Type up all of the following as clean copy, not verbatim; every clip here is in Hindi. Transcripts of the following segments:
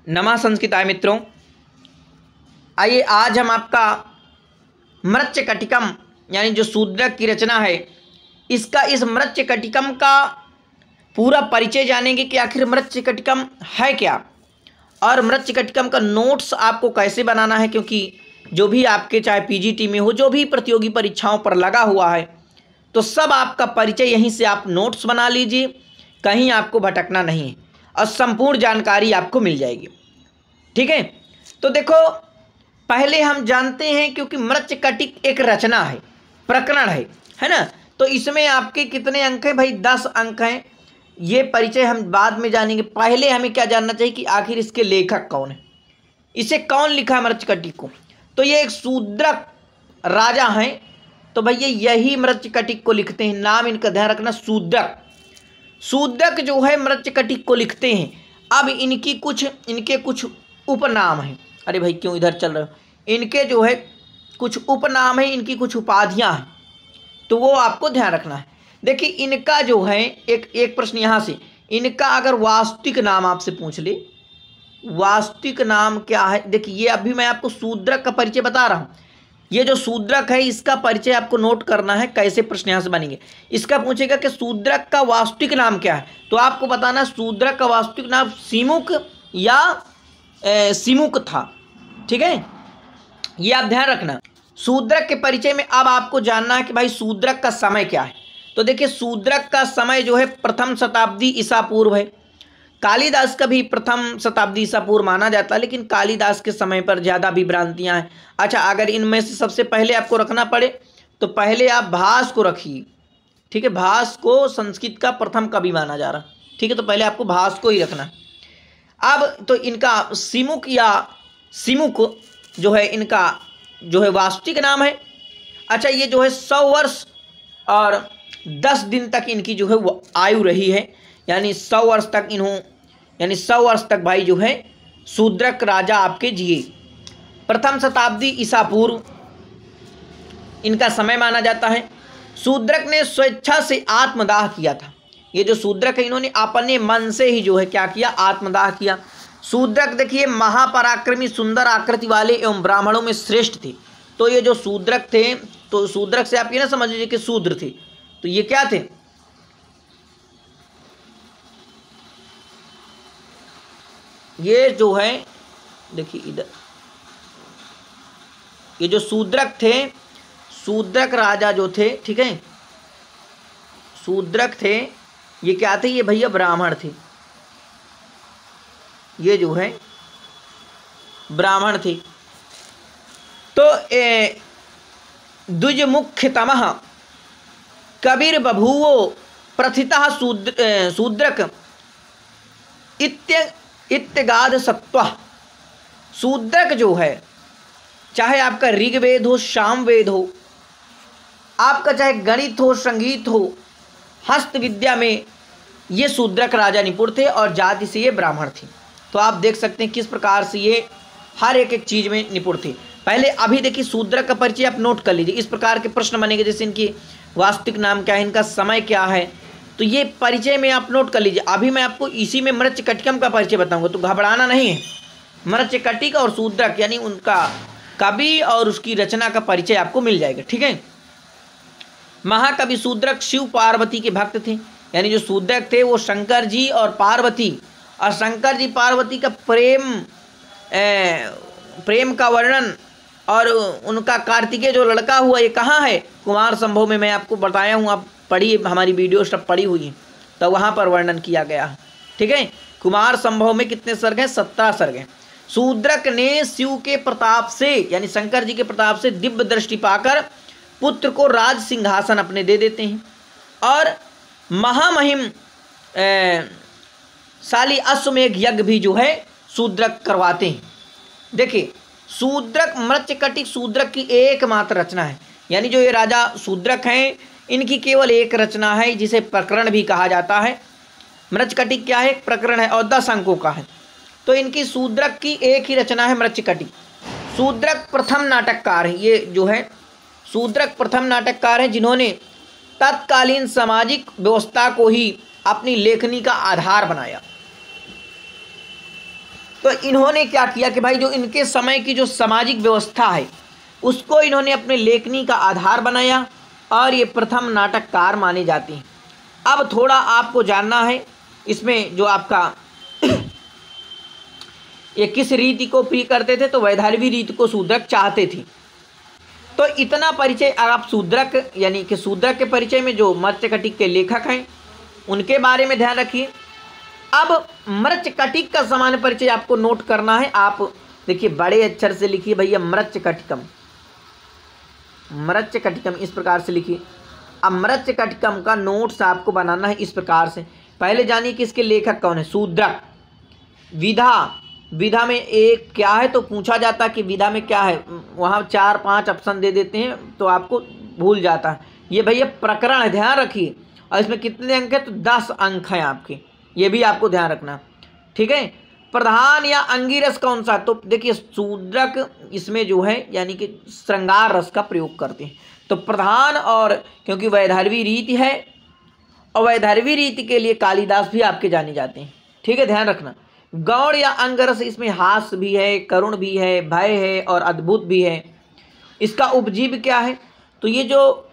नमः संस्कृताय मित्रों, आइए आज हम आपका मृच्छकटिकम यानी जो शूद्रक की रचना है इसका इस मृच्छकटिकम का पूरा परिचय जानेंगे कि आखिर मृच्छकटिकम है क्या और मृच्छकटिकम का नोट्स आपको कैसे बनाना है, क्योंकि जो भी आपके चाहे पीजीटी में हो, जो भी प्रतियोगी परीक्षाओं पर लगा हुआ है तो सब आपका परिचय यहीं से आप नोट्स बना लीजिए, कहीं आपको भटकना नहीं है और संपूर्ण जानकारी आपको मिल जाएगी। ठीक है, तो देखो पहले हम जानते हैं, क्योंकि मृच्छकटिक एक रचना है, प्रकरण है ना, तो इसमें आपके कितने अंक हैं भाई? 10 अंक हैं। ये परिचय हम बाद में जानेंगे। पहले हमें क्या जानना चाहिए कि आखिर इसके लेखक कौन है, इसे कौन लिखा मृच्छकटिक को? तो ये एक शूद्रक राजा हैं, तो भैया यही मृच्छकटिक को लिखते हैं। नाम इनका ध्यान रखना, शूद्रक जो है मृच्छकटिक को लिखते हैं। अब इनके कुछ उपनाम हैं। अरे भाई क्यों इधर चल रहे हो? इनके जो है कुछ उपनाम है, इनकी कुछ उपाधियां हैं, तो वो आपको ध्यान रखना है। देखिए इनका जो है एक प्रश्न यहाँ से, इनका अगर वास्तविक नाम आपसे पूछ ले, वास्तविक नाम क्या है? देखिए ये अभी मैं आपको शूद्रक का परिचय बता रहा हूँ। ये जो शूद्रक है इसका परिचय आपको नोट करना है, कैसे प्रश्न यहाँ से बनेंगे। इसका पूछेगा कि शूद्रक का वास्तविक नाम क्या है, तो आपको बताना शूद्रक का वास्तविक नाम सिमुक या सिमुक था। ठीक है, ये आप ध्यान रखना। शूद्रक के परिचय में अब आपको जानना है कि भाई शूद्रक का समय क्या है। तो देखिए शूद्रक का समय जो है प्रथम शताब्दी ईसा पूर्व है। कालिदास का भी प्रथम शताब्दी ईसा पूर्व माना जाता है, लेकिन कालिदास के समय पर ज़्यादा विभ्रांतियाँ हैं। अच्छा, अगर इनमें से सबसे पहले आपको रखना पड़े तो पहले आप भास को रखिए। ठीक है, भास को संस्कृत का प्रथम कवि माना जा रहा। ठीक है, तो पहले आपको भास को ही रखना। अब तो इनका सिमुक या सिमुक जो है इनका जो है वास्तविक नाम है। अच्छा, ये जो है 100 वर्ष और 10 दिन तक इनकी जो है वो आयु रही है, यानी 100 वर्ष तक यानी 100 वर्ष तक भाई जो है शूद्रक राजा आपके जिए। प्रथम शताब्दी ईसा पूर्व इनका समय माना जाता है। शूद्रक ने स्वेच्छा से आत्मदाह किया था। ये जो शूद्रक है इन्होंने अपने मन से ही जो है क्या किया? आत्मदाह किया। शूद्रक देखिए महापराक्रमी, सुंदर आकृति वाले एवं ब्राह्मणों में श्रेष्ठ थे। तो ये जो शूद्रक थे, तो शूद्रक से आप ये ना समझ लीजिए कि शूद्र थे, तो ये क्या थे? ये जो है देखिए इधर, ये जो शूद्रक थे, शूद्रक राजा जो थे, ठीक है, शूद्रक थे, ये क्या थे? ये भैया ब्राह्मण थे। ये जो है ब्राह्मण थे। तो द्विजमुख्यतमः कबीर बभूवो प्रथितः शूद्रक इत्यगाध सत्वः। शूद्रक जो है, चाहे आपका ऋग्वेद हो, सामवेद हो, आपका चाहे गणित हो, संगीत हो, हस्त विद्या में ये शूद्रक राजा निपुण थे और जाति से ये ब्राह्मण थे। तो आप देख सकते हैं किस प्रकार से ये हर एक चीज़ में निपुण थे। पहले अभी देखिए शूद्रक का परिचय आप नोट कर लीजिए। इस प्रकार के प्रश्न बनेंगे, जैसे इनकी वास्तविक नाम क्या है, इनका समय क्या है, तो ये परिचय में आप नोट कर लीजिए। अभी मैं आपको इसी में मृच्छकटिकम का परिचय बताऊंगा, तो घबराना नहीं है। मृच्छकटिक और शूद्रक यानी उनका कवि और उसकी रचना का परिचय आपको मिल जाएगा। ठीक है, महाकवि शूद्रक शिव पार्वती के भक्त थे, यानी जो शूद्रक थे वो शंकर जी और पार्वती, और शंकर जी पार्वती का प्रेम का वर्णन और उनका कार्तिकेय जो लड़का हुआ ये कहाँ है? कुमार संभव में मैं आपको बताया हूँ, आप पढ़िए, हमारी वीडियो सब पड़ी हुई है, तो वहाँ पर वर्णन किया गया है। ठीक है, कुमार संभव में कितने सर्ग हैं? 17 सर्ग हैं। शूद्रक ने शिव के प्रताप से यानी शंकर जी के प्रताप से दिव्य दृष्टि पाकर पुत्र को राज सिंहासन अपने दे देते हैं और महामहिम शाली अश्वमेघ यज्ञ भी जो है शूद्रक करवाते हैं। देखिए शूद्रक मृच्छकटिक शूद्रक की एकमात्र रचना है, यानी जो ये राजा शूद्रक हैं इनकी केवल एक रचना है, जिसे प्रकरण भी कहा जाता है। मृच्छकटिक क्या है? प्रकरण है और 10 अंकों का है। तो इनकी शूद्रक की एक ही रचना है मृच्छकटिक। शूद्रक प्रथम नाटककार है। ये जो है शूद्रक प्रथम नाटककार हैं जिन्होंने तत्कालीन सामाजिक व्यवस्था को ही अपनी लेखनी का आधार बनाया। तो इन्होंने क्या किया कि भाई जो इनके समय की जो सामाजिक व्यवस्था है उसको इन्होंने अपने लेखनी का आधार बनाया और ये प्रथम नाटककार माने जाते हैं। अब थोड़ा आपको जानना है इसमें जो आपका ये किस रीति को प्रिय करते थे, तो वैदर्भी रीति को शूद्रक चाहते थे। तो इतना परिचय आप शूद्रक यानी कि शूद्रक के परिचय में जो मृच्छकटिक के लेखक हैं उनके बारे में ध्यान रखिए। अब मृच्छकटिक का सामान्य परिचय आपको नोट करना है। आप देखिए बड़े अक्षर से लिखिए भैया मृच्छकटिकम, मृच्छकटिकम इस प्रकार से लिखिए। अब मृच्छकटिकम का नोट्स आपको बनाना है इस प्रकार से। पहले जानिए कि इसके लेखक कौन है। शूद्रक। विधा में एक क्या है तो पूछा जाता है कि विधा में क्या है, वहाँ 4-5 ऑप्शन दे देते हैं तो आपको भूल जाता है। ये भैया प्रकरण है, ध्यान रखिए। और इसमें कितने अंक है तो 10 अंक हैं आपके, ये भी आपको ध्यान रखना, ठीक है। प्रधान या अंगिरस कौन सा, तो देखिए शूद्रक इसमें जो है यानी कि श्रृंगार रस का प्रयोग करते हैं। तो प्रधान, और क्योंकि वैदर्भी रीति है और वैदर्भी रीति के लिए कालिदास भी आपके जाने जाते हैं, ठीक है, ध्यान रखना। गौड़ या अंगरस इसमें हास्य भी है, करुण भी है, भय है और अद्भुत भी है। इसका उपजीव क्या है, तो ये जो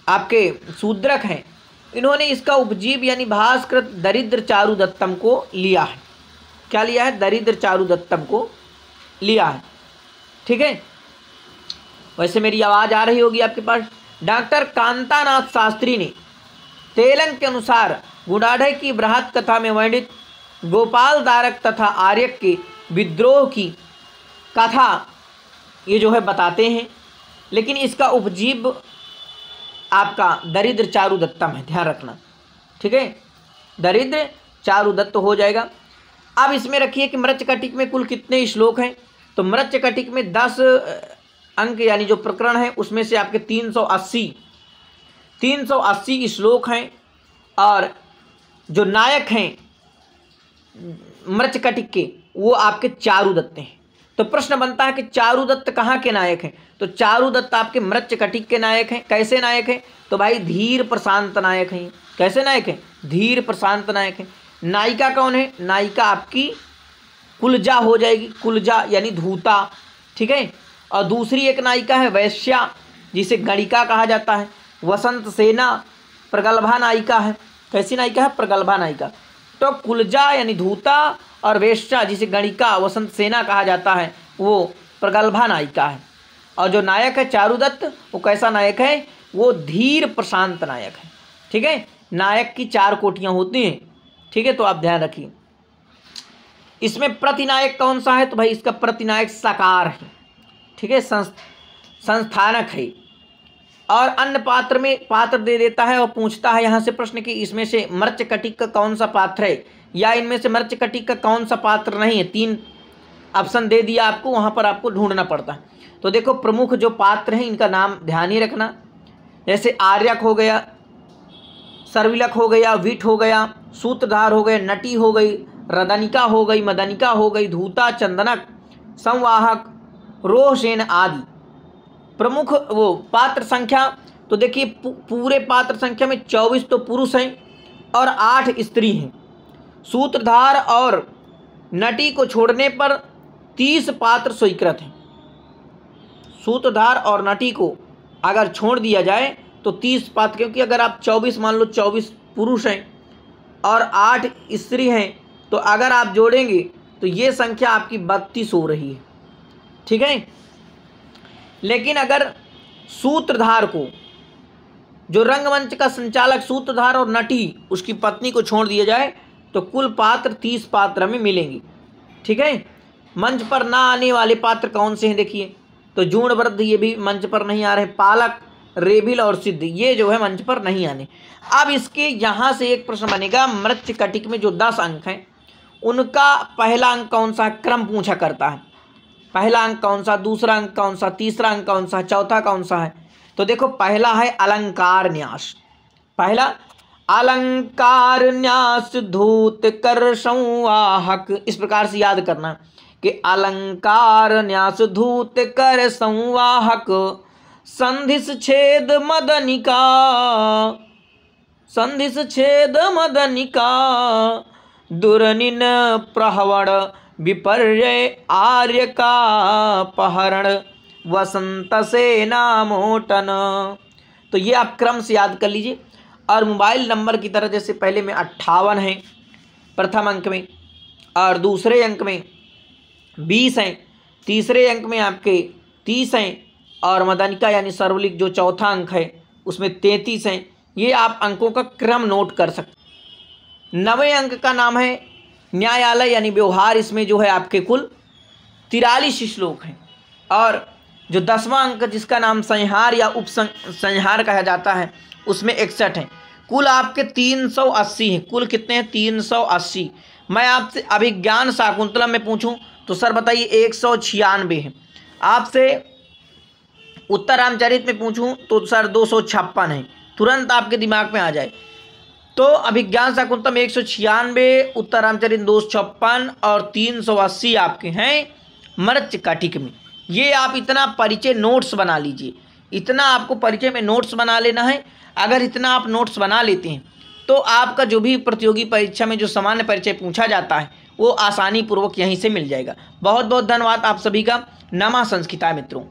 आपके शूद्रक हैं इन्होंने इसका उपजीव यानी भास्कृत दरिद्र चारुदत्तम को लिया है। क्या लिया है, दरिद्र चारुदत्तम को लिया है, ठीक है। वैसे मेरी आवाज़ आ रही होगी आपके पास। डॉक्टर कांतानाथ शास्त्री ने तेलंग के अनुसार गुडाढ़े की बृहत कथा में वर्णित गोपाल दारक तथा आर्यक के विद्रोह की कथा ये जो है बताते हैं, लेकिन इसका उपजीव आपका दरिद्र चारुदत्तम है, ध्यान रखना, ठीक है, दरिद्र चारुदत्त हो जाएगा। अब इसमें रखिए कि मृच्छकटिक में कुल कितने श्लोक हैं, तो मृच्छकटिक में 10 अंक यानी जो प्रकरण है उसमें से आपके 380 श्लोक हैं। और जो नायक हैं मृच्छकटिक के वो आपके चारुदत्त हैं। तो प्रश्न बनता है कि चारुदत्त कहाँ के नायक हैं, तो चारुदत्त आपके मृच्छकटिक के नायक हैं। कैसे नायक हैं, तो भाई धीर प्रशांत नायक हैं। कैसे नायक हैं, धीर प्रशांत नायक हैं। नायिका कौन है, नायिका आपकी कुलजा हो जाएगी, कुलजा यानी धूता, ठीक है। और दूसरी एक नायिका है वैश्या जिसे गणिका कहा जाता है। वसंत सेना प्रगल्भा नायिका है। कैसी नायिका है, प्रगल्भा नायिका। तो कुलजा यानी धूता और वेश्या जिसे गणिका वसंत सेना कहा जाता है वो प्रगल्भा नायिका है। और जो नायक है चारुदत्त वो कैसा नायक है, वो धीर प्रशांत नायक है, ठीक है। नायक की 4 कोटियाँ होती हैं, ठीक है, तो आप ध्यान रखिए। इसमें प्रतिनायक कौन सा है, तो भाई इसका प्रतिनायक साकार है, ठीक है, संस्थानक है। और अन्य पात्र में पात्र दे देता है और पूछता है यहाँ से प्रश्न कि इसमें से मृच्छकटिक का कौन सा पात्र है या इनमें से मृच्छकटिक का कौन सा पात्र नहीं है। 3 ऑप्शन दे दिया आपको, वहाँ पर आपको ढूंढना पड़ता है। तो देखो प्रमुख जो पात्र हैं इनका नाम ध्यान ही रखना, जैसे आर्यक हो गया, सर्विलक हो गया, विट हो गया, सूत्रधार हो गए, नटी हो गई, रदनिका हो गई, मदनिका हो गई, धूता, चंदनक, संवाहक, रोहसेन आदि। प्रमुख वो पात्र संख्या, तो देखिए पूरे पात्र संख्या में 24 तो पुरुष हैं और 8 स्त्री हैं। सूत्रधार और नटी को छोड़ने पर 30 पात्र स्वीकृत हैं। सूत्रधार और नटी को अगर छोड़ दिया जाए तो 30 पात्र, क्योंकि अगर आप 24 मान लो 24 पुरुष हैं और 8 स्त्री हैं तो अगर आप जोड़ेंगे तो ये संख्या आपकी 32 हो रही है, ठीक है। लेकिन अगर सूत्रधार को, जो रंगमंच का संचालक सूत्रधार और नटी उसकी पत्नी को छोड़ दिया जाए तो कुल पात्र 30 पात्र हमें मिलेंगे, ठीक है। मंच पर ना आने वाले पात्र कौन से हैं, देखिए तो जूणवृद्ध ये भी मंच पर नहीं आ रहे, पालक, रेबिल और सिद्ध ये जो है मंच पर नहीं आने। अब इसके यहाँ से एक प्रश्न बनेगा, मृच्छकटिक में जो 10 अंक हैं उनका पहला अंक कौन सा, क्रम पूछा करता है। पहला अंक कौन सा, दूसरा अंक कौन सा, तीसरा अंक कौन सा, चौथा कौन सा है, तो देखो पहला है अलंकार न्यास। पहला अलंकार न्यास धूत कर संवाहक, इस प्रकार से याद करना कि अलंकार न्यास धूत कर संवाहक, संधिस छेद मदनिका, संधिस छेद मदनिका, दुर्निन प्रहवण विपर्य आर्य का पहरण वसंत से नामोटन। तो ये आप क्रम से याद कर लीजिए। और मोबाइल नंबर की तरह जैसे पहले में 58 है प्रथम अंक में, और दूसरे अंक में 20 हैं, तीसरे अंक में आपके 30 हैं, और मदनिका यानी सर्वलिक जो चौथा अंक है उसमें 33 हैं। ये आप अंकों का क्रम नोट कर सकते। 9वें अंक का नाम है न्यायालय यानी व्यवहार। इसमें जो है आपके कुल 43 श्लोक हैं। और जो 10वां अंक जिसका नाम संहार या उपसंहार कहा जाता है उसमें 61 हैं। कुल आपके 380 हैं। कुल कितने हैं? 380। मैं आपसे अभिज्ञान शाकुंतलम में पूछूं तो सर बताइए 196 है। आपसे उत्तर रामचरित में पूछूं तो सर 256 है। तुरंत आपके दिमाग में आ जाए। तो अभिज्ञान शाकुंतलम 196, उत्तर रामचरित 256 और 380 आपके हैं मृच्छकटिक में। ये आप इतना परिचय नोट्स बना लीजिए। इतना आपको परिचय में नोट्स बना लेना है। अगर इतना आप नोट्स बना लेते हैं तो आपका जो भी प्रतियोगी परीक्षा में जो सामान्य परिचय पूछा जाता है वो आसानी पूर्वक यहीं से मिल जाएगा। बहुत बहुत धन्यवाद आप सभी का। नमः संस्कृताय मित्रों।